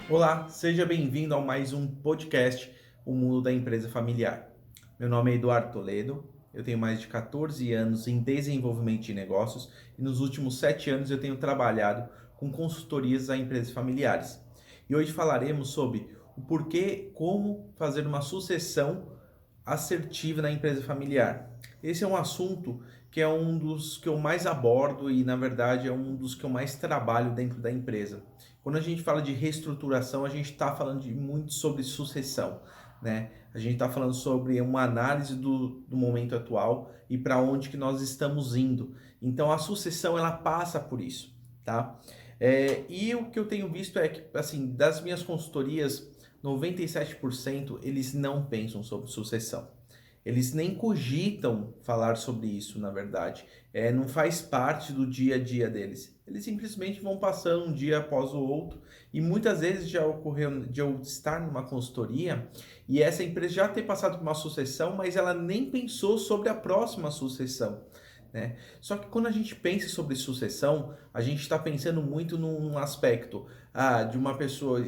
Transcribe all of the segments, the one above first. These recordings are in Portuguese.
Olá, seja bem-vindo a mais um podcast, O Mundo da Empresa Familiar. Meu nome é Eduardo Toledo, eu tenho mais de 14 anos em desenvolvimento de negócios e nos últimos 7 anos eu tenho trabalhado com consultorias a empresas familiares. E hoje falaremos sobre o porquê, como fazer uma sucessão assertiva na empresa familiar. Esse é um assunto que é um dos que eu mais abordo e, na verdade, é um dos que eu mais trabalho dentro da empresa. Quando a gente fala de reestruturação, a gente está falando muito sobre sucessão, né? A gente está falando sobre uma análise do momento atual e para onde que nós estamos indo. Então, a sucessão, ela passa por isso, tá? E o que eu tenho visto é que, assim, das minhas consultorias, 97% eles não pensam sobre sucessão. Eles nem cogitam falar sobre isso, na verdade. Não faz parte do dia a dia deles. Eles simplesmente vão passando um dia após o outro. E muitas vezes já ocorreu de eu estar numa consultoria e essa empresa já ter passado por uma sucessão, mas ela nem pensou sobre a próxima sucessão. Né? Só que quando a gente pensa sobre sucessão, a gente está pensando muito num aspecto de uma pessoa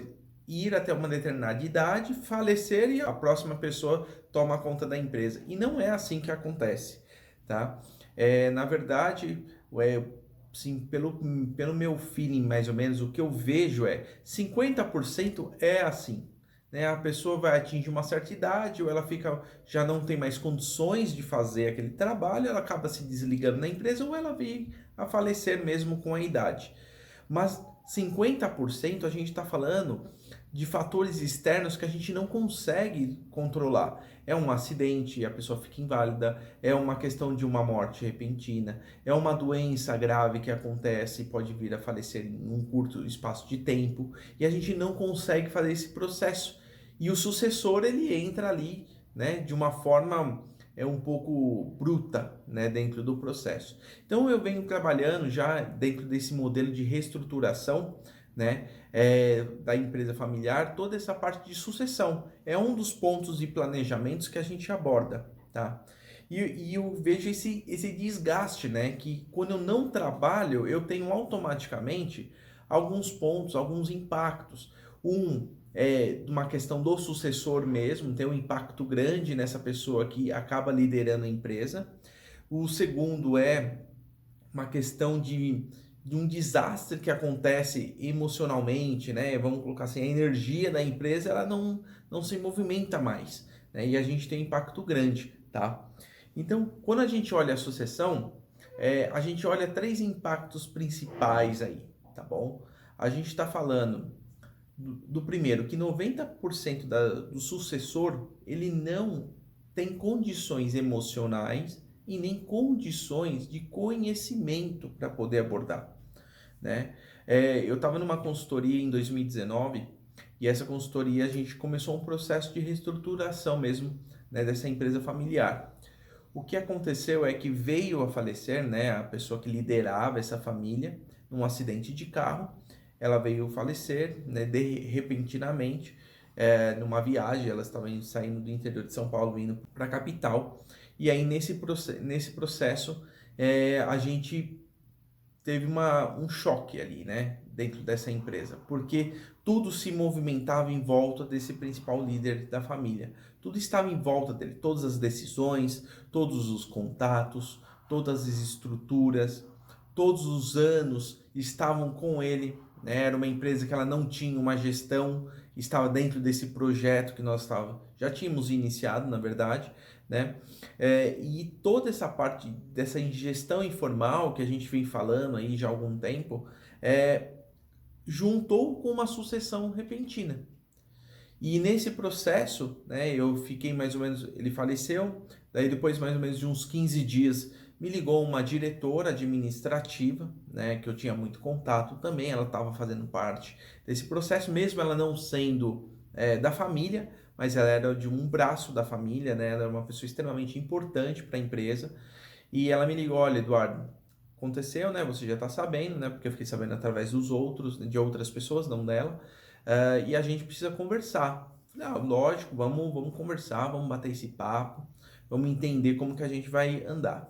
ir até uma determinada idade, falecer e a próxima pessoa toma conta da empresa. E não é assim que acontece, tá? Na verdade, sim, pelo meu feeling mais ou menos, o que eu vejo é 50% é assim. Né? A pessoa vai atingir uma certa idade ou ela fica, já não tem mais condições de fazer aquele trabalho, ela acaba se desligando da empresa ou ela vem a falecer mesmo com a idade. Mas 50% a gente está falando de fatores externos que a gente não consegue controlar. É um acidente, a pessoa fica inválida, é uma questão de uma morte repentina, é uma doença grave que acontece e pode vir a falecer em um curto espaço de tempo, e a gente não consegue fazer esse processo. E o sucessor, ele entra ali, né, de uma forma um pouco bruta, né, dentro do processo. Então eu venho trabalhando já dentro desse modelo de reestruturação, né, da empresa familiar, toda essa parte de sucessão. É um dos pontos de planejamentos que a gente aborda, tá? E eu vejo esse desgaste, né, que quando eu não trabalho, eu tenho automaticamente alguns pontos, alguns impactos. Uma questão do sucessor mesmo, tem um impacto grande nessa pessoa que acaba liderando a empresa. O segundo é uma questão de um desastre que acontece emocionalmente, né? Vamos colocar assim, a energia da empresa ela não se movimenta mais, né? E a gente tem um impacto grande, tá? Então, quando a gente olha a sucessão, a gente olha três impactos principais aí, tá bom? A gente está falando do primeiro, que 90% do sucessor, ele não tem condições emocionais e nem condições de conhecimento para poder abordar, né? Eu estava numa consultoria em 2019 e essa consultoria a gente começou um processo de reestruturação mesmo, né, dessa empresa familiar. O que aconteceu é que veio a falecer, né, a pessoa que liderava essa família num acidente de carro. Ela veio falecer, né, repentinamente, numa viagem. Elas estavam saindo do interior de São Paulo, vindo para a capital. E aí, nesse processo, a gente teve um choque ali, né, dentro dessa empresa, porque tudo se movimentava em volta desse principal líder da família. Tudo estava em volta dele, todas as decisões, todos os contatos, todas as estruturas, todos os anos estavam com ele, né? Era uma empresa que ela não tinha uma gestão, estava dentro desse projeto que já tínhamos iniciado, na verdade, né? E toda essa parte dessa ingestão informal que a gente vem falando aí já há algum tempo, juntou com uma sucessão repentina. E nesse processo, né, eu fiquei mais ou menos, ele faleceu, daí depois mais ou menos de uns 15 dias, me ligou uma diretora administrativa, né, que eu tinha muito contato também, ela estava fazendo parte desse processo, mesmo ela não sendo da família, mas ela era de um braço da família, né, ela era uma pessoa extremamente importante para a empresa, e ela me ligou, olha, Eduardo, aconteceu, né, você já está sabendo, né, porque eu fiquei sabendo através dos outros, de outras pessoas, não dela, e a gente precisa conversar. Falei, lógico, vamos conversar, vamos bater esse papo, vamos entender como que a gente vai andar.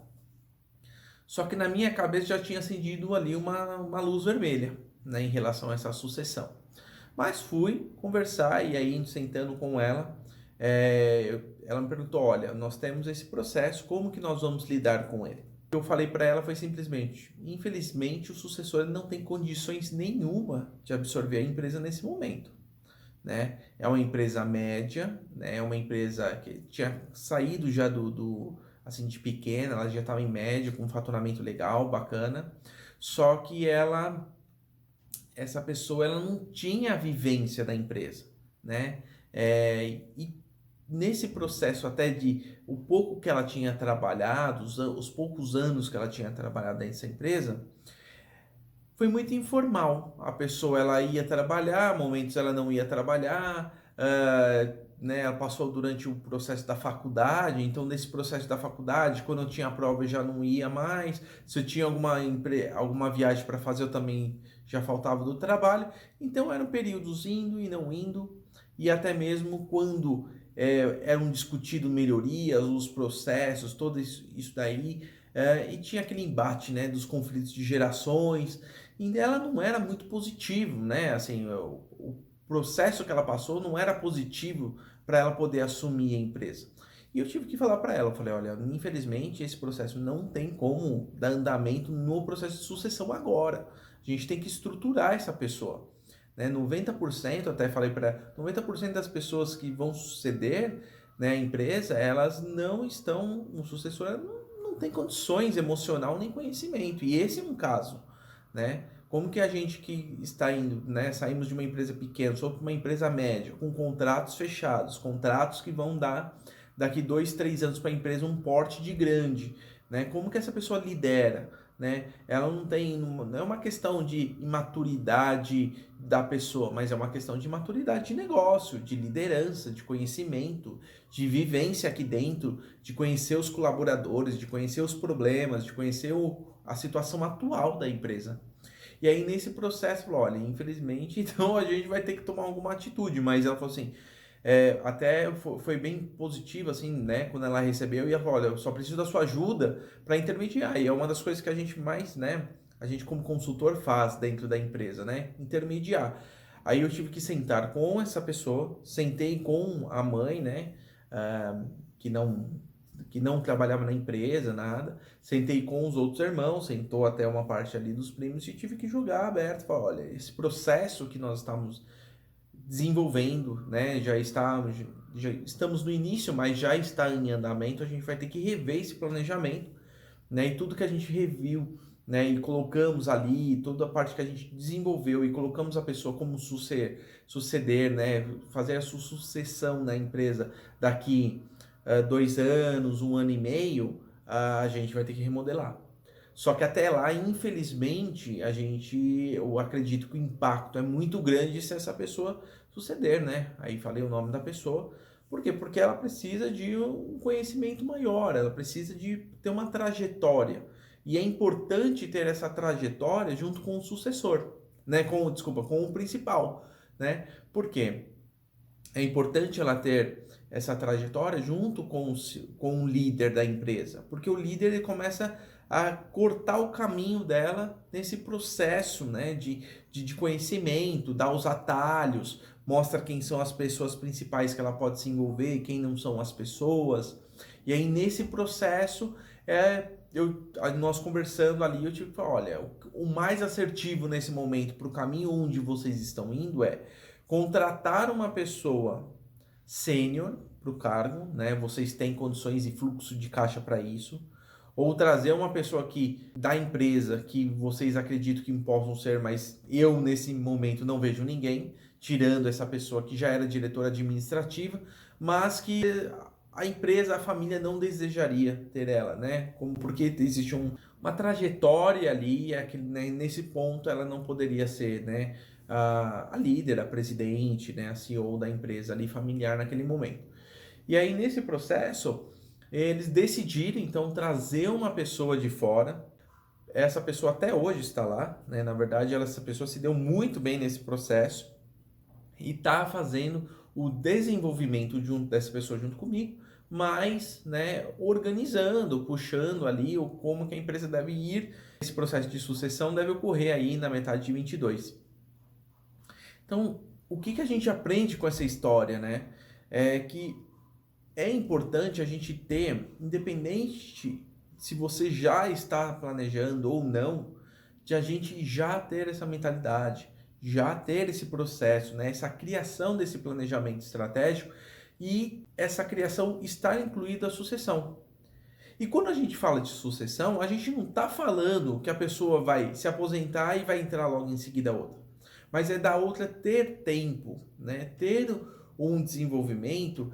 Só que na minha cabeça já tinha acendido ali uma luz vermelha, né, em relação a essa sucessão. Mas fui conversar e aí sentando com ela, ela me perguntou, olha, nós temos esse processo, como que nós vamos lidar com ele? O que eu falei para ela foi simplesmente, infelizmente o sucessor não tem condições nenhuma de absorver a empresa nesse momento, né? É uma empresa média, né? É uma empresa que tinha saído já assim, de pequena, ela já estava em média, com um faturamento legal, bacana, só que essa pessoa, ela não tinha a vivência da empresa, né? E nesse processo até de o pouco que ela tinha trabalhado, os poucos anos que ela tinha trabalhado nessa empresa, foi muito informal. A pessoa, ela ia trabalhar, momentos ela não ia trabalhar, né? Ela passou durante o processo da faculdade, então nesse processo da faculdade, quando eu tinha a prova eu já não ia mais, se eu tinha alguma viagem para fazer eu também já faltava do trabalho, então eram períodos indo e não indo, e até mesmo quando eram discutidos melhorias, os processos, todo isso daí, e tinha aquele embate, né, dos conflitos de gerações, e ela não era muito positivo, né? Assim, o processo que ela passou não era positivo para ela poder assumir a empresa. E eu tive que falar para ela, eu falei, olha, infelizmente esse processo não tem como dar andamento no processo de sucessão agora. A gente tem que estruturar essa pessoa, né? 90%, até falei para ela, 90% das pessoas que vão suceder, né, a empresa, elas não estão, um sucessor não tem condições emocional nem conhecimento. E esse é um caso, né? Como que a gente que está indo, né, saímos de uma empresa pequena, só para uma empresa média, com contratos fechados, contratos que vão dar daqui 2, 3 anos para a empresa um porte de grande, né? Como que essa pessoa lidera, né? Ela não é uma questão de imaturidade da pessoa, mas é uma questão de maturidade de negócio, de liderança, de conhecimento, de vivência aqui dentro, de conhecer os colaboradores, de conhecer os problemas, de conhecer a situação atual da empresa. E aí, nesse processo, falou, olha, infelizmente, então a gente vai ter que tomar alguma atitude. Mas ela falou assim, até foi bem positivo, assim, né? Quando ela recebeu, e ela falou, olha, eu só preciso da sua ajuda para intermediar. E é uma das coisas que a gente mais, né? A gente como consultor faz dentro da empresa, né? Intermediar. Aí eu tive que sentar com essa pessoa, sentei com a mãe, né? Que não trabalhava na empresa, nada. Sentei com os outros irmãos, sentou até uma parte ali dos primos e tive que jogar aberto. Falar, olha, esse processo que nós estamos desenvolvendo, né, já estamos no início, mas já está em andamento, a gente vai ter que rever esse planejamento, né, e tudo que a gente reviu, né, e colocamos ali, toda a parte que a gente desenvolveu e colocamos a pessoa como suceder, né, fazer a sua sucessão na empresa daqui 2 anos, 1 ano e meio, a gente vai ter que remodelar. Só que até lá, infelizmente, eu acredito que o impacto é muito grande se essa pessoa suceder, né? Aí falei o nome da pessoa. Por quê? Porque ela precisa de um conhecimento maior, ela precisa de ter uma trajetória. E é importante ter essa trajetória junto com o sucessor, né? Desculpa, com o principal, né? Por quê? É importante ela ter essa trajetória junto com o líder da empresa, porque o líder ele começa a cortar o caminho dela nesse processo, né, de conhecimento, dá os atalhos, mostra quem são as pessoas principais que ela pode se envolver e quem não são as pessoas. E aí nesse processo, nós conversando ali, eu tive que falar, olha, o mais assertivo nesse momento para o caminho onde vocês estão indo é contratar uma pessoa sênior para o cargo, né? Vocês têm condições e fluxo de caixa para isso. Ou trazer uma pessoa da empresa que vocês acreditam que possam ser, mas eu nesse momento não vejo ninguém, tirando essa pessoa que já era diretora administrativa, mas que a empresa, a família não desejaria ter ela, né? Porque existe uma trajetória ali, né, nesse ponto ela não poderia ser, né, a líder, a presidente, né, a CEO da empresa ali familiar naquele momento. E aí nesse processo eles decidiram então trazer uma pessoa de fora. Essa pessoa até hoje está lá, né? Na verdade, essa pessoa se deu muito bem nesse processo e está fazendo o desenvolvimento dessa pessoa junto comigo, mas, né, organizando, puxando ali como que a empresa deve ir. Esse processo de sucessão deve ocorrer aí na metade de 22. Então, o que a gente aprende com essa história, né? É que é importante a gente ter, independente se você já está planejando ou não, de a gente já ter essa mentalidade, já ter esse processo, né? Essa criação desse planejamento estratégico e essa criação estar incluída a sucessão. E quando a gente fala de sucessão, a gente não está falando que a pessoa vai se aposentar e vai entrar logo em seguida a outra. Mas é da outra ter tempo, né? Ter um desenvolvimento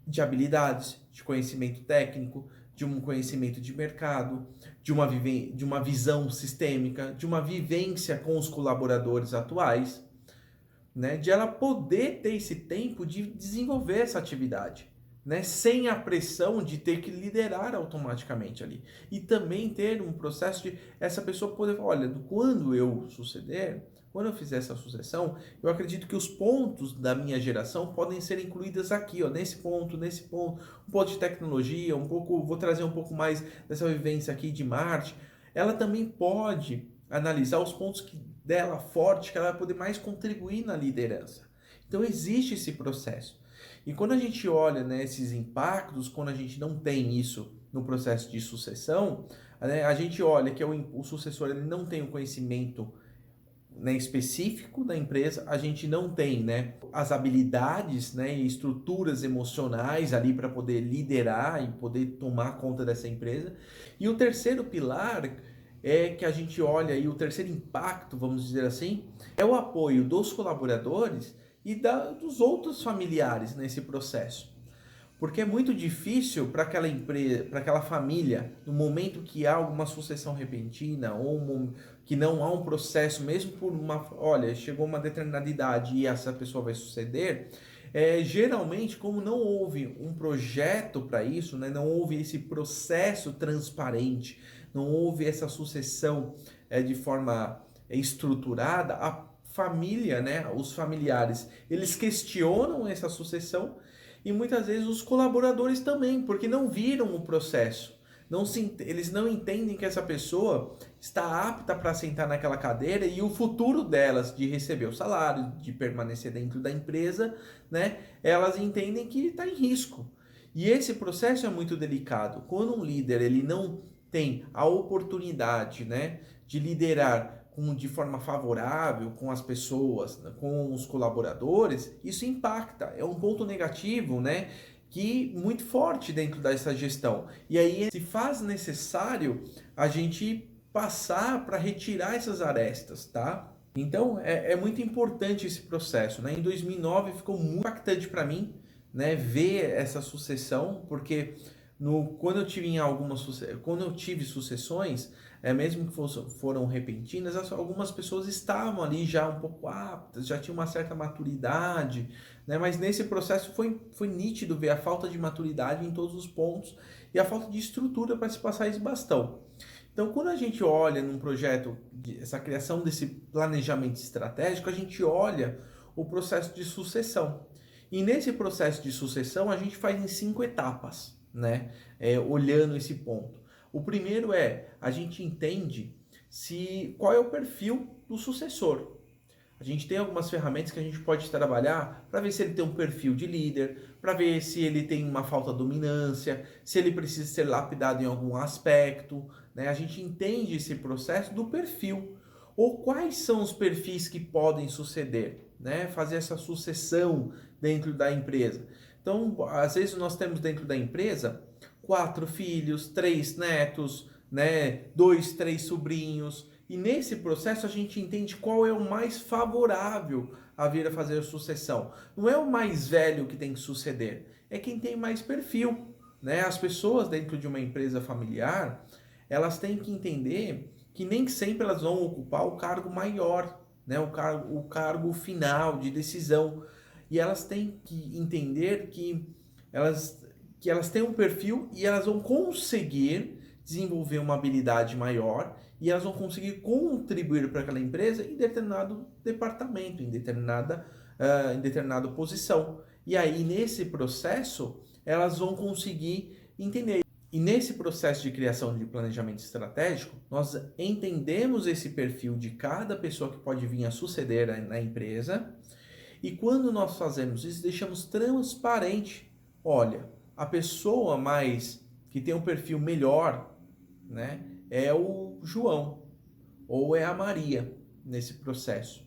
de habilidades, de conhecimento técnico, de um conhecimento de mercado, de uma visão sistêmica, de uma vivência com os colaboradores atuais, né? De ela poder ter esse tempo de desenvolver essa atividade, né? Sem a pressão de ter que liderar automaticamente ali. E também ter um processo de essa pessoa poder falar, olha, quando eu suceder, quando eu fizer essa sucessão, eu acredito que os pontos da minha geração podem ser incluídos aqui, ó, nesse ponto, um pouco de tecnologia, um pouco, vou trazer um pouco mais dessa vivência aqui de Marte. Ela também pode analisar os pontos dela forte, que ela vai poder mais contribuir na liderança. Então existe esse processo. E quando a gente olha, né, esses impactos, quando a gente não tem isso no processo de sucessão, né, a gente olha que o sucessor ele não tem o conhecimento, né, específico da empresa, a gente não tem, né, as habilidades, né, e estruturas emocionais ali para poder liderar e poder tomar conta dessa empresa. E o terceiro pilar é que a gente olha aí, o terceiro impacto, vamos dizer assim, é o apoio dos colaboradores e dos outros familiares nesse processo. Porque é muito difícil para aquela empresa, para aquela família, no momento que há alguma sucessão repentina ou que não há um processo, mesmo por olha, chegou uma determinada idade e essa pessoa vai suceder, geralmente, como não houve um projeto para isso, né, não houve esse processo transparente, não houve essa sucessão de forma estruturada, a família, né, os familiares, eles questionam essa sucessão e muitas vezes os colaboradores também, porque não viram o processo. Eles não entendem que essa pessoa está apta para sentar naquela cadeira e o futuro delas de receber o salário, de permanecer dentro da empresa, né? Elas entendem que está em risco. E esse processo é muito delicado. Quando um líder ele não tem a oportunidade, né, de liderar de forma favorável com as pessoas, com os colaboradores, isso impacta, é um ponto negativo, né, que muito forte dentro dessa gestão. E aí se faz necessário a gente passar para retirar essas arestas, tá? Então é muito importante esse processo, né? Em 2009 ficou muito impactante para mim, né, ver essa sucessão, porque quando eu tive sucessões, mesmo que foram repentinas, algumas pessoas estavam ali já um pouco aptas, já tinham uma certa maturidade, né? Mas nesse processo foi nítido ver a falta de maturidade em todos os pontos e a falta de estrutura para se passar esse bastão. Então, quando a gente olha num projeto, essa criação desse planejamento estratégico, a gente olha o processo de sucessão. E nesse processo de sucessão, a gente faz em 5 etapas, né? Olhando esse ponto. O primeiro a gente entende qual é o perfil do sucessor. A gente tem algumas ferramentas que a gente pode trabalhar para ver se ele tem um perfil de líder, para ver se ele tem uma falta de dominância, se ele precisa ser lapidado em algum aspecto, né? A gente entende esse processo do perfil. Ou quais são os perfis que podem suceder, né? Fazer essa sucessão dentro da empresa. Então, às vezes nós temos dentro da empresa 4 filhos, 3 netos, né? 2, 3 sobrinhos. E nesse processo a gente entende qual é o mais favorável a vir a fazer a sucessão. Não é o mais velho que tem que suceder, é quem tem mais perfil, né? As pessoas dentro de uma empresa familiar, elas têm que entender que nem sempre elas vão ocupar o cargo maior, né? O cargo final de decisão. E elas têm que entender que elas têm um perfil e elas vão conseguir desenvolver uma habilidade maior e elas vão conseguir contribuir para aquela empresa em determinado departamento, em determinada posição. E aí, nesse processo, elas vão conseguir entender. E nesse processo de criação de planejamento estratégico, nós entendemos esse perfil de cada pessoa que pode vir a suceder na empresa E quando nós fazemos isso, deixamos transparente, olha, a pessoa mais que tem um perfil melhor, né, é o João ou é a Maria nesse processo.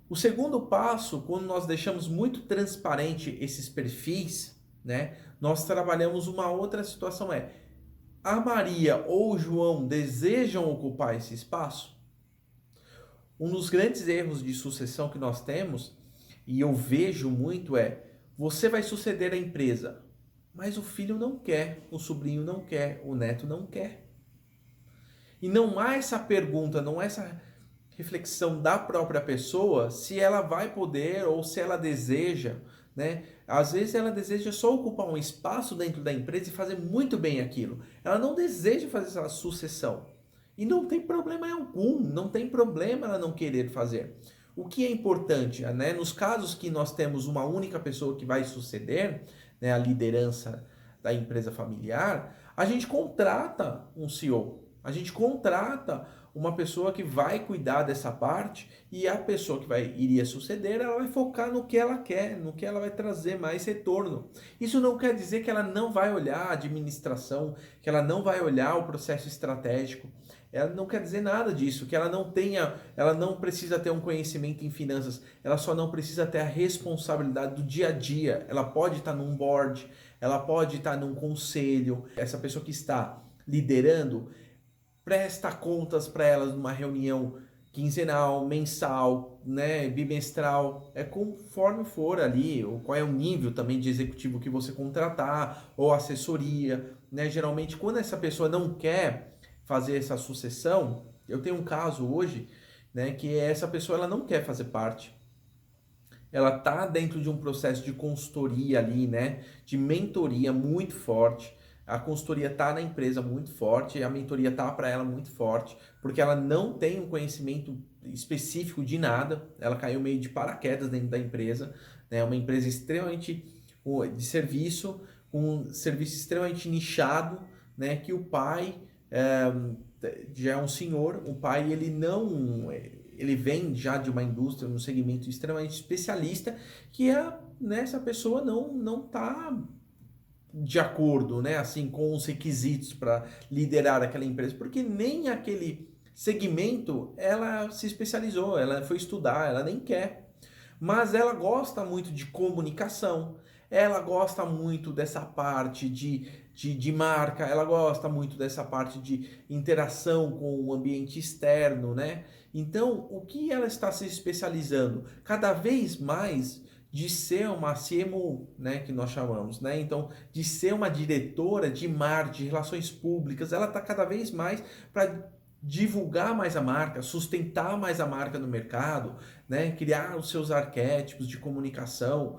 O segundo passo, quando nós deixamos muito transparente esses perfis, né, nós trabalhamos uma outra situação, a Maria ou o João desejam ocupar esse espaço? Um dos grandes erros de sucessão que nós temos, e eu vejo muito, você vai suceder a empresa, mas o filho não quer, o sobrinho não quer, o neto não quer. E não há essa pergunta, não há essa reflexão da própria pessoa se ela vai poder ou se ela deseja, né? Às vezes ela deseja só ocupar um espaço dentro da empresa e fazer muito bem aquilo. Ela não deseja fazer essa sucessão. E não tem problema algum, não tem problema ela não querer fazer. O que é importante, né? Nos casos que nós temos uma única pessoa que vai suceder, né, a liderança da empresa familiar, a gente contrata um CEO, a gente contrata uma pessoa que vai cuidar dessa parte e a pessoa que iria suceder, ela vai focar no que ela quer, no que ela vai trazer mais retorno. Isso não quer dizer que ela não vai olhar a administração, que ela não vai olhar o processo estratégico. Ela não quer dizer nada disso, que ela não precisa ter um conhecimento em finanças, ela só não precisa ter a responsabilidade do dia a dia. Ela pode estar num board, ela pode estar num conselho. Essa pessoa que está liderando presta contas para elas numa reunião quinzenal, mensal, né, bimestral, conforme for ali, ou qual é o nível também de executivo que você contratar, ou assessoria, né? Geralmente quando essa pessoa não quer fazer essa sucessão, eu tenho um caso hoje, né, que essa pessoa ela não quer fazer parte. Ela tá dentro de um processo de consultoria ali, né, de mentoria muito forte. A consultoria tá na empresa muito forte, a mentoria tá para ela muito forte, porque ela não tem um conhecimento específico de nada. Ela caiu meio de paraquedas dentro da empresa, né? Uma empresa extremamente de serviço, um serviço extremamente nichado, né? Que o pai já é um senhor, o pai ele vem já de uma indústria, um segmento extremamente especialista, que essa pessoa não está de acordo, né, assim, com os requisitos para liderar aquela empresa, porque nem aquele segmento ela se especializou, ela foi estudar, ela nem quer. Mas ela gosta muito de comunicação, ela gosta muito dessa parte de marca, ela gosta muito dessa parte de interação com o ambiente externo, né? Então, o que ela está se especializando? Cada vez mais de ser uma CMO, né, que nós chamamos, né? Então, de ser uma diretora de marketing, de relações públicas, ela está cada vez mais para divulgar mais a marca, sustentar mais a marca no mercado, né? Criar os seus arquétipos de comunicação,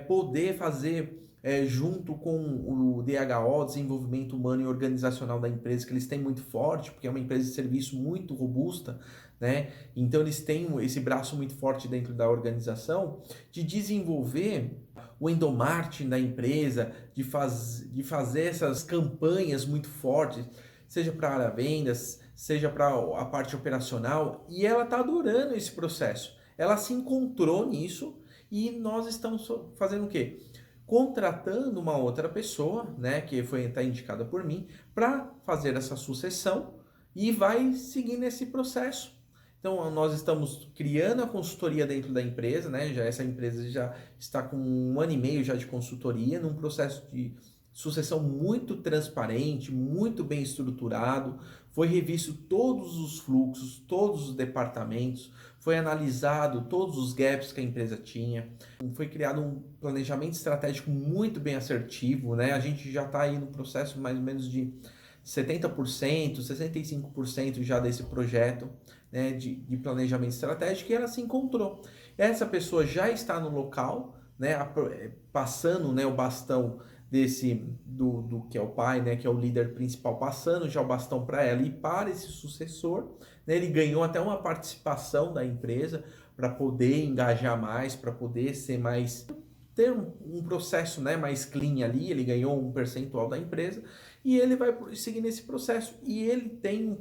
poder fazer junto com o DHO, Desenvolvimento Humano e Organizacional da empresa, que eles têm muito forte, porque é uma empresa de serviço muito robusta, né? Então eles têm esse braço muito forte dentro da organização de desenvolver o endomarketing da empresa, de fazer essas campanhas muito fortes, seja para vendas, seja para a parte operacional, e ela está adorando esse processo. Ela se encontrou nisso e nós estamos fazendo o quê? Contratando uma outra pessoa, né, que está indicada por mim, para fazer essa sucessão e vai seguir nesse processo. Então, nós estamos criando a consultoria dentro da empresa, né? Essa empresa já está com 1 ano e meio já de consultoria, num processo de sucessão muito transparente, muito bem estruturado. Foi revisto todos os fluxos, todos os departamentos, foi analisado todos os gaps que a empresa tinha, foi criado um planejamento estratégico muito bem assertivo, né? A gente já está aí no processo mais ou menos de 70%, 65% já desse projeto, né, de planejamento estratégico, e ela se encontrou. Essa pessoa já está no local, né, passando, né, o bastão do que é o pai, né, que é o líder principal, passando já o bastão para ela e para esse sucessor, né, ele ganhou até uma participação da empresa para poder engajar mais, para poder ser mais ter um processo, né, mais clean ali, ele ganhou um percentual da empresa e ele vai seguir nesse processo. E ele tem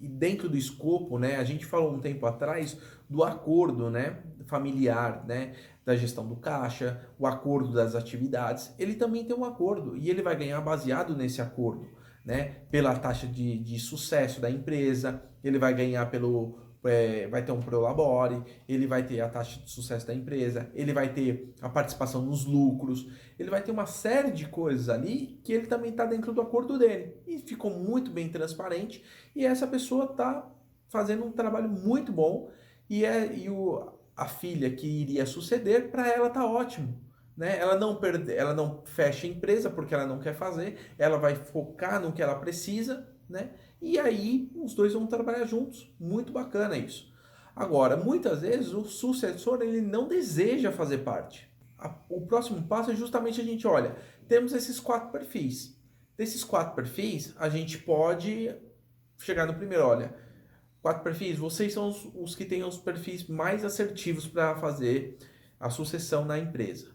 dentro do escopo, né? A gente falou um tempo atrás do acordo, né, familiar, né, da gestão do caixa, o acordo das atividades. Ele também tem um acordo e ele vai ganhar baseado nesse acordo, né, pela taxa de sucesso da empresa, ele vai ganhar vai ter um prolabore, ele vai ter a taxa de sucesso da empresa, ele vai ter a participação nos lucros, ele vai ter uma série de coisas ali que ele também está dentro do acordo dele. E ficou muito bem transparente e essa pessoa está fazendo um trabalho muito bom a filha que iria suceder, para ela tá ótimo. Né? Ela não fecha a empresa porque ela não quer fazer, ela vai focar no que ela precisa, né? E aí os dois vão trabalhar juntos. Muito bacana isso. Agora, muitas vezes o sucessor ele não deseja fazer parte. O próximo passo é justamente a gente, olha, temos esses 4 perfis. Desses 4 perfis, a gente pode chegar no primeiro, olha, 4 perfis, vocês são os que têm os perfis mais assertivos para fazer a sucessão na empresa.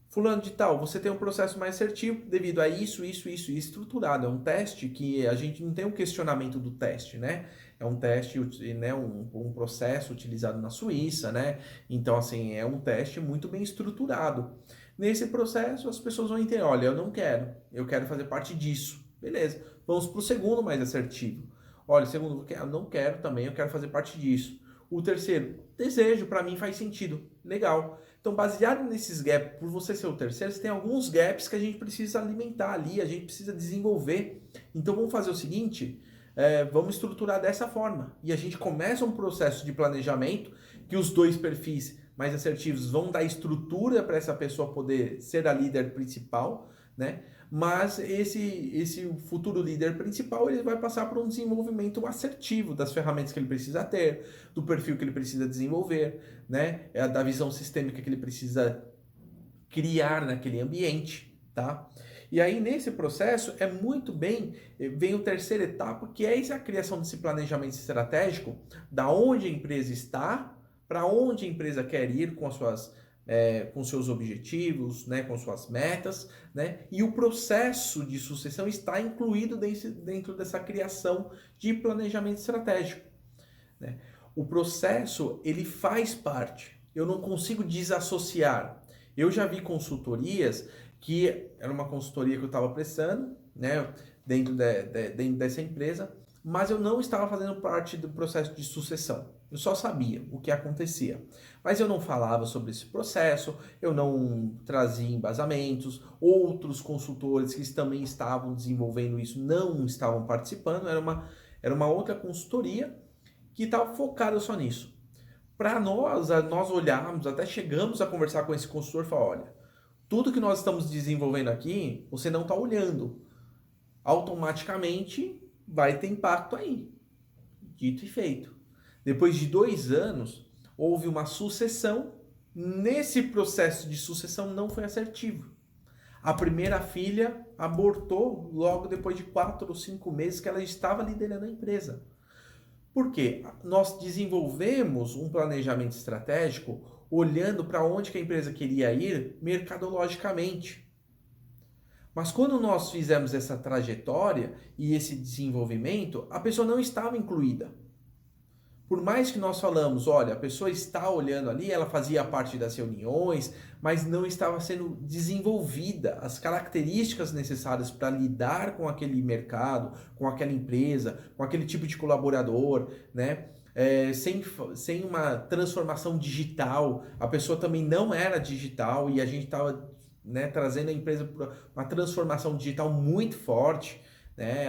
Fulano de tal, você tem um processo mais assertivo devido a isso estruturado. É um teste que a gente não tem um questionamento do teste, né? É um teste, né, um processo utilizado na Suíça, né? Então, assim, é um teste muito bem estruturado. Nesse processo, as pessoas vão entender, olha, eu quero fazer parte disso. Beleza, vamos para o segundo mais assertivo. Olha, o segundo, eu não quero também, eu quero fazer parte disso. O terceiro, desejo, para mim faz sentido. Legal. Então, baseado nesses gaps, por você ser o terceiro, você tem alguns gaps que a gente precisa alimentar ali, a gente precisa desenvolver. Então, vamos fazer o seguinte, vamos estruturar dessa forma. E a gente começa um processo de planejamento que os 2 perfis mais assertivos vão dar estrutura para essa pessoa poder ser a líder principal, né? Mas esse futuro líder principal ele vai passar por um desenvolvimento assertivo das ferramentas que ele precisa ter, do perfil que ele precisa desenvolver, né? Da visão sistêmica que ele precisa criar naquele ambiente, tá? E aí nesse processo vem a terceira etapa, que é a criação desse planejamento estratégico, da onde a empresa está, para onde a empresa quer ir com seus objetivos, né, com suas metas, né, e o processo de sucessão está incluído dentro dessa criação de planejamento estratégico. Né? O processo, ele faz parte, eu não consigo desassociar. Eu já vi consultorias que era uma consultoria que eu estava prestando, né, dentro dessa empresa, mas eu não estava fazendo parte do processo de sucessão. Eu só sabia o que acontecia. Mas eu não falava sobre esse processo, eu não trazia embasamentos, outros consultores que também estavam desenvolvendo isso não estavam participando, era uma outra consultoria que estava focada só nisso. Para nós olharmos, até chegamos a conversar com esse consultor e falar, olha, tudo que nós estamos desenvolvendo aqui, você não está olhando. Automaticamente vai ter impacto aí. Dito e feito. Depois de 2 anos, houve uma sucessão. Nesse processo de sucessão não foi assertivo. A primeira filha abortou logo depois de 4 ou 5 meses que ela estava liderando a empresa. Por quê? Nós desenvolvemos um planejamento estratégico olhando para onde que a empresa queria ir mercadologicamente. Mas quando nós fizemos essa trajetória e esse desenvolvimento, a pessoa não estava incluída. Por mais que nós falamos, olha, a pessoa está olhando ali, ela fazia parte das reuniões, mas não estava sendo desenvolvida as características necessárias para lidar com aquele mercado, com aquela empresa, com aquele tipo de colaborador, né? Sem uma transformação digital, a pessoa também não era digital e a gente estava, né, trazendo a empresa para uma transformação digital muito forte, né?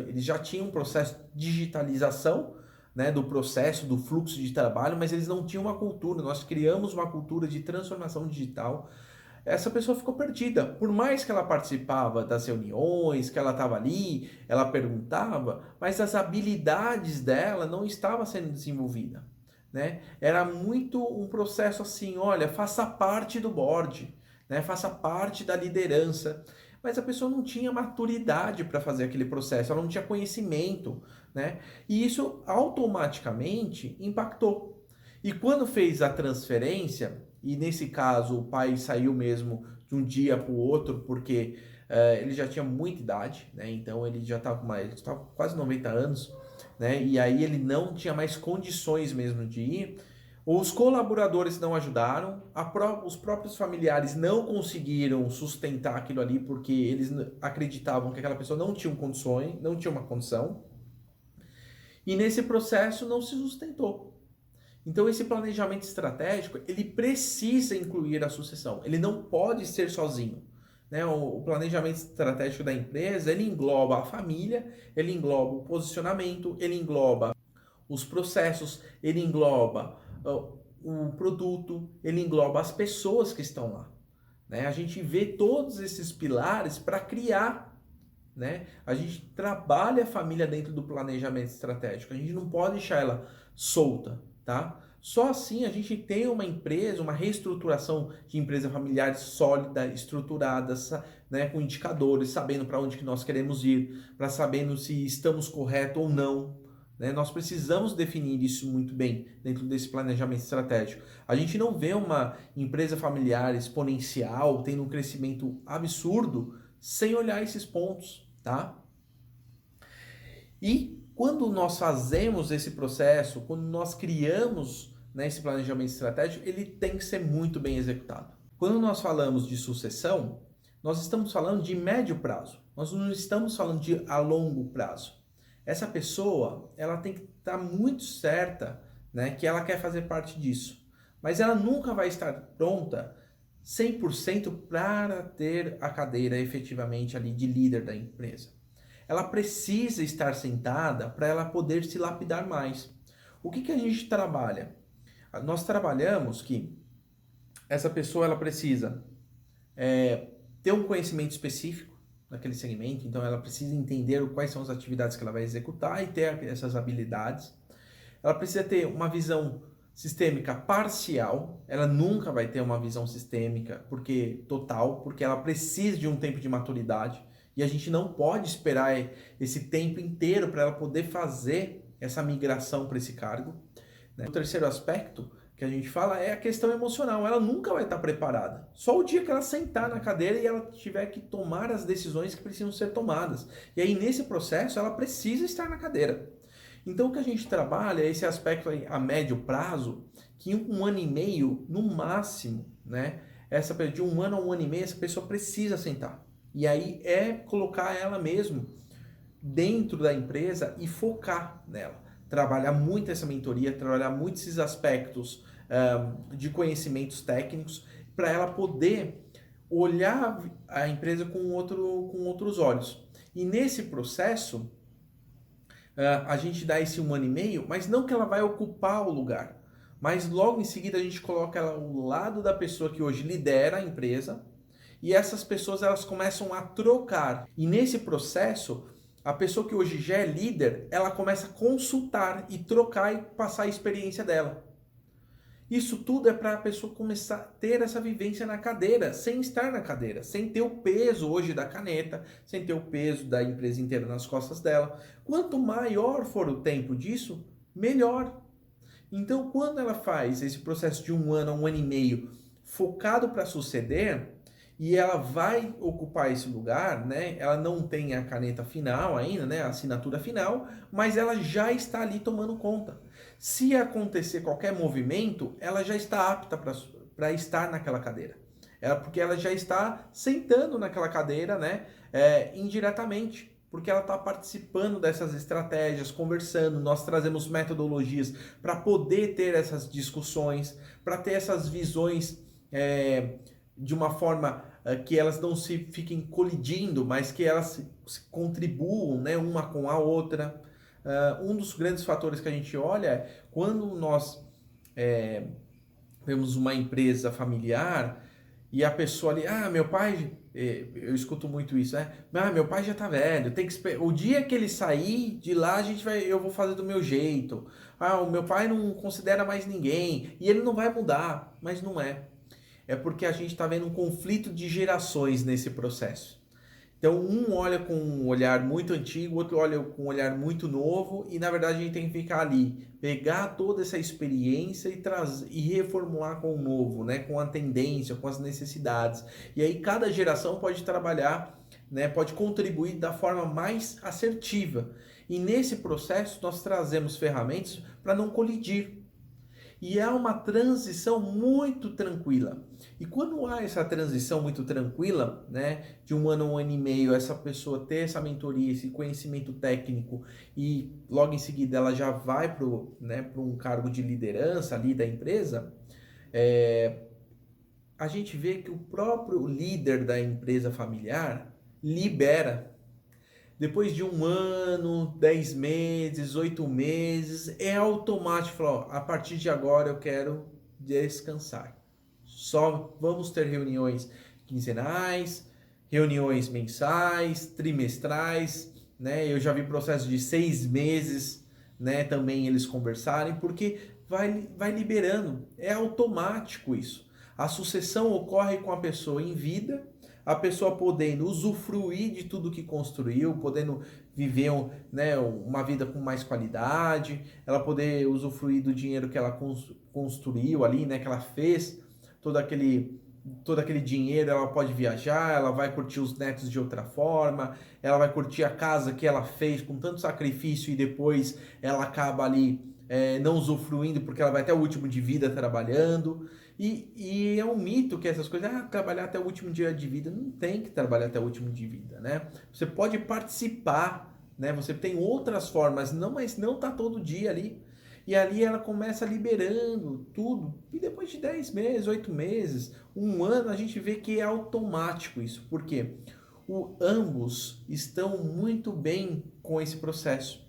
Eles já tinham um processo de digitalização, né, do processo, do fluxo de trabalho, mas eles não tinham uma cultura. Nós criamos uma cultura de transformação digital. Essa pessoa ficou perdida. Por mais que ela participava das reuniões, que ela estava ali, ela perguntava, mas as habilidades dela não estavam sendo desenvolvidas. Né? Era muito um processo assim, olha, faça parte do board, né? Faça parte da liderança. Mas a pessoa não tinha maturidade para fazer aquele processo, ela não tinha conhecimento, né? E isso automaticamente impactou. E quando fez a transferência, e nesse caso o pai saiu mesmo de um dia para o outro, porque ele já tinha muita idade, né? Então ele já estava com quase 90 anos, né? E aí ele não tinha mais condições mesmo de ir. Os colaboradores não ajudaram, os próprios familiares não conseguiram sustentar aquilo ali porque eles acreditavam que aquela pessoa não tinha condições, não tinha uma condição, e nesse processo não se sustentou. Então esse planejamento estratégico, ele precisa incluir a sucessão, ele não pode ser sozinho. Né? O planejamento estratégico da empresa, ele engloba a família, ele engloba o posicionamento, ele engloba os processos, ele engloba o produto, ele engloba as pessoas que estão lá. Né? A gente vê todos esses pilares para criar, né? A gente trabalha a família dentro do planejamento estratégico, a gente não pode deixar ela solta, tá? Só assim a gente tem uma empresa, uma reestruturação de empresa familiar sólida, estruturada, né, com indicadores, sabendo para onde que nós queremos ir, para sabendo se estamos corretos ou não. Né? Nós precisamos definir isso muito bem dentro desse planejamento estratégico. A gente não vê uma empresa familiar exponencial, tendo um crescimento absurdo, sem olhar esses pontos, tá? E quando nós fazemos esse processo, quando nós criamos, né, esse planejamento estratégico, ele tem que ser muito bem executado. Quando nós falamos de sucessão, nós estamos falando de médio prazo. Nós não estamos falando de a longo prazo. Essa pessoa, ela tem que estar muito certa, né, que ela quer fazer parte disso. Mas ela nunca vai estar pronta 100% para ter a cadeira efetivamente ali de líder da empresa. Ela precisa estar sentada para ela poder se lapidar mais. O que a gente trabalha? Nós trabalhamos que essa pessoa ela precisa ter um conhecimento específico naquele segmento, então ela precisa entender quais são as atividades que ela vai executar e ter essas habilidades. Ela precisa ter uma visão sistêmica parcial, ela nunca vai ter uma visão sistêmica porque ela precisa de um tempo de maturidade e a gente não pode esperar esse tempo inteiro para ela poder fazer essa migração para esse cargo. Né? O terceiro aspecto que a gente fala é a questão emocional, ela nunca vai estar preparada. Só o dia que ela sentar na cadeira e ela tiver que tomar as decisões que precisam ser tomadas. E aí nesse processo ela precisa estar na cadeira. Então o que a gente trabalha é esse aspecto aí, a médio prazo, que em 1 ano e meio, no máximo, né? De 1 ano a 1 ano e meio, essa pessoa precisa sentar. E aí é colocar ela mesmo dentro da empresa e focar nela. Trabalhar muito essa mentoria, trabalhar muito esses aspectos de conhecimentos técnicos para ela poder olhar a empresa com outros olhos. E nesse processo, a gente dá esse 1 ano e meio, mas não que ela vai ocupar o lugar, mas logo em seguida a gente coloca ela ao lado da pessoa que hoje lidera a empresa e essas pessoas elas começam a trocar. E nesse processo, a pessoa que hoje já é líder, ela começa a consultar e trocar e passar a experiência dela. Isso tudo é para a pessoa começar a ter essa vivência na cadeira, sem estar na cadeira, sem ter o peso hoje da caneta, sem ter o peso da empresa inteira nas costas dela. Quanto maior for o tempo disso, melhor. Então, quando ela faz esse processo de 1 ano a 1 ano e meio focado para suceder, e ela vai ocupar esse lugar, né? Ela não tem a caneta final ainda, né? A assinatura final, mas ela já está ali tomando conta. Se acontecer qualquer movimento, ela já está apta para estar naquela cadeira. Porque ela já está sentando naquela cadeira, né? Indiretamente. Porque ela está participando dessas estratégias, conversando, nós trazemos metodologias para poder ter essas discussões, para ter essas visões de uma forma que elas não se fiquem colidindo, mas que elas se contribuam, né, uma com a outra. Um dos grandes fatores que a gente olha é quando nós temos uma empresa familiar e a pessoa ali, meu pai, eu escuto muito isso, né? Meu pai já tá velho, tem que esperar. O dia que ele sair de lá, eu vou fazer do meu jeito. O meu pai não considera mais ninguém e ele não vai mudar, mas não é. É porque a gente está vendo um conflito de gerações nesse processo. Então, um olha com um olhar muito antigo, o outro olha com um olhar muito novo, e na verdade a gente tem que ficar ali, pegar toda essa experiência e reformular com o novo, né? Com a tendência, com as necessidades. E aí cada geração pode trabalhar né, pode contribuir da forma mais assertiva. E nesse processo nós trazemos ferramentas para não colidir. E é uma transição muito tranquila. E quando há essa transição muito tranquila, né, de 1 ano a 1 ano e meio, essa pessoa ter essa mentoria, esse conhecimento técnico e logo em seguida ela já vai para, né, para um cargo de liderança ali da empresa, a gente vê que o próprio líder da empresa familiar libera. Depois de 1 ano, 10 meses, 8 meses, é automático. Falar, ó, a partir de agora eu quero descansar. Só vamos ter reuniões quinzenais, reuniões mensais, trimestrais, né? Eu já vi processos de 6 meses, né? Também eles conversarem, porque vai liberando. É automático isso. A sucessão ocorre com a pessoa em vida, a pessoa podendo usufruir de tudo que construiu, podendo viver, né, uma vida com mais qualidade, ela poder usufruir do dinheiro que ela construiu ali, né, que ela fez, todo aquele dinheiro, ela pode viajar, ela vai curtir os netos de outra forma, ela vai curtir a casa que ela fez com tanto sacrifício e depois ela acaba ali não usufruindo porque ela vai até o último de vida trabalhando. E é um mito que essas coisas, trabalhar até o último dia de vida, não tem que trabalhar até o último de vida, né? Você pode participar, né? Você tem outras formas, não, mas não tá todo dia ali. E ali ela começa liberando tudo. E depois de 10 meses, 8 meses, 1 ano, a gente vê que é automático isso. Por quê? Ambos estão muito bem com esse processo.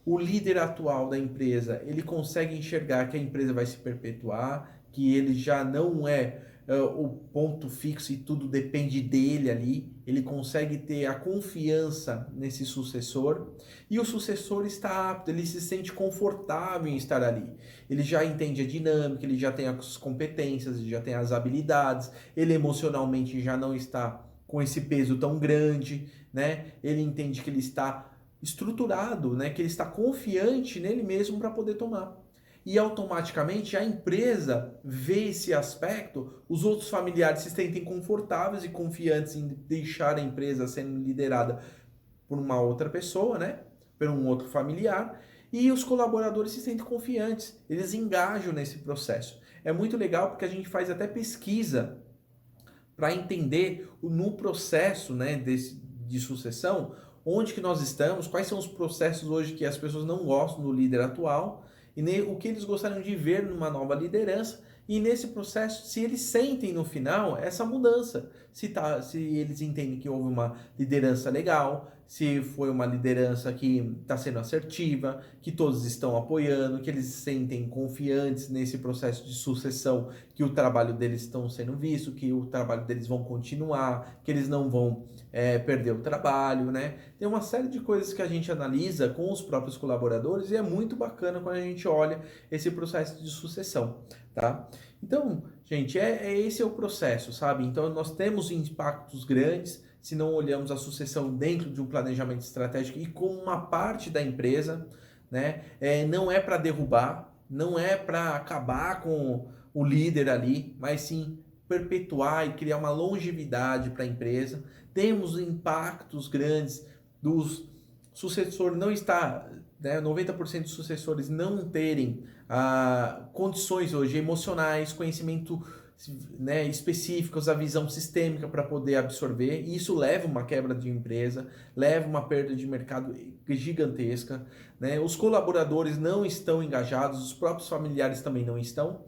O líder atual da empresa, ele consegue enxergar que a empresa vai se perpetuar, que ele já não é o ponto fixo e tudo depende dele ali. Ele consegue ter a confiança nesse sucessor e o sucessor está apto, ele se sente confortável em estar ali. Ele já entende a dinâmica, ele já tem as competências, ele já tem as habilidades, ele emocionalmente já não está com esse peso tão grande, né? Ele entende que ele está estruturado, né? Que ele está confiante nele mesmo para poder tomar. E automaticamente a empresa vê esse aspecto, os outros familiares se sentem confortáveis e confiantes em deixar a empresa sendo liderada por uma outra pessoa, né? Por um outro familiar, e os colaboradores se sentem confiantes, eles engajam nesse processo. É muito legal porque a gente faz até pesquisa para entender no processo, né, de sucessão, onde que nós estamos, quais são os processos hoje que as pessoas não gostam do líder atual, e o que eles gostariam de ver numa nova liderança, e nesse processo, se eles sentem no final essa mudança, se eles entendem que houve uma liderança legal, se foi uma liderança que está sendo assertiva, que todos estão apoiando, que eles se sentem confiantes nesse processo de sucessão, que o trabalho deles estão sendo visto, que o trabalho deles vão continuar, que eles não vão perder o trabalho, né? Tem uma série de coisas que a gente analisa com os próprios colaboradores e é muito bacana quando a gente olha esse processo de sucessão, tá? Então, gente, esse é o processo, sabe? Então, nós temos impactos grandes se não olhamos a sucessão dentro de um planejamento estratégico e como uma parte da empresa, né? Não é para derrubar, não é para acabar com o líder ali, mas sim perpetuar e criar uma longevidade para a empresa. Temos impactos grandes dos sucessores não estar, né, 90% dos sucessores não terem condições hoje emocionais, conhecimento, né, específicos, a visão sistêmica para poder absorver, e isso leva uma quebra de empresa, leva uma perda de mercado gigantesca, né? Os colaboradores não estão engajados, os próprios familiares também não estão,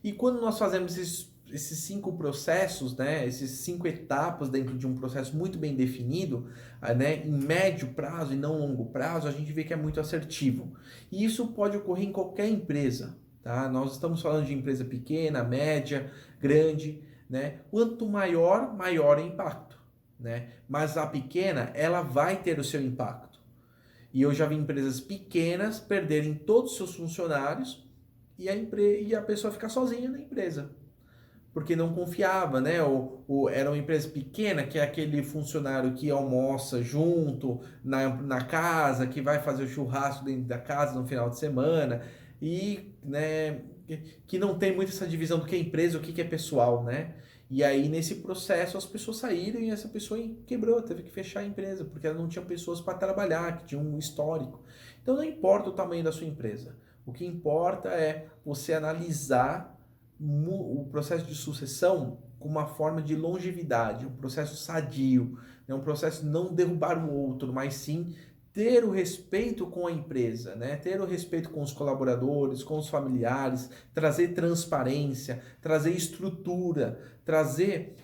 e quando nós fazemos esses 5 processos, né, esses 5 etapas dentro de um processo muito bem definido, né, em médio prazo e não longo prazo, a gente vê que é muito assertivo. E isso pode ocorrer em qualquer empresa, tá? Nós estamos falando de empresa pequena, média, grande, né? Quanto maior, maior o impacto, né? Mas a pequena, ela vai ter o seu impacto. E eu já vi empresas pequenas perderem todos os seus funcionários e a pessoa ficar sozinha na empresa, porque não confiava, né? Ou era uma empresa pequena, que é aquele funcionário que almoça junto na casa, que vai fazer o churrasco dentro da casa no final de semana, e, né, que não tem muito essa divisão do que é empresa e o que é pessoal, né? E aí, nesse processo, as pessoas saíram e essa pessoa quebrou, teve que fechar a empresa, porque ela não tinha pessoas para trabalhar, que tinham um histórico. Então, não importa o tamanho da sua empresa. O que importa é você analisar o processo de sucessão com uma forma de longevidade, um processo sadio, né? Um processo de não derrubar o outro, mas sim ter o respeito com a empresa, né? Ter o respeito com os colaboradores, com os familiares, trazer transparência, trazer estrutura, trazer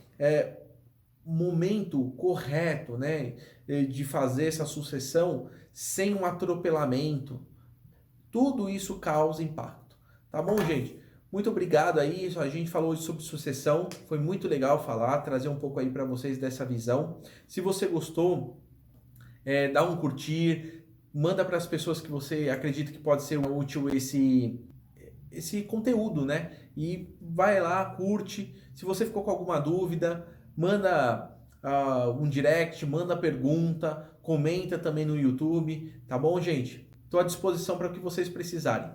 momento correto, né? De fazer essa sucessão sem um atropelamento. Tudo isso causa impacto. Tá bom, gente? Muito obrigado aí. A gente falou hoje sobre sucessão. Foi muito legal falar, trazer um pouco aí para vocês dessa visão. Se você gostou, dá um curtir, manda para as pessoas que você acredita que pode ser útil esse conteúdo, né? E vai lá, curte. Se você ficou com alguma dúvida, manda um direct, manda pergunta, comenta também no YouTube, tá bom, gente? Estou à disposição para o que vocês precisarem.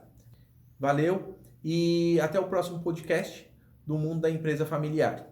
Valeu e até o próximo podcast do Mundo da Empresa Familiar.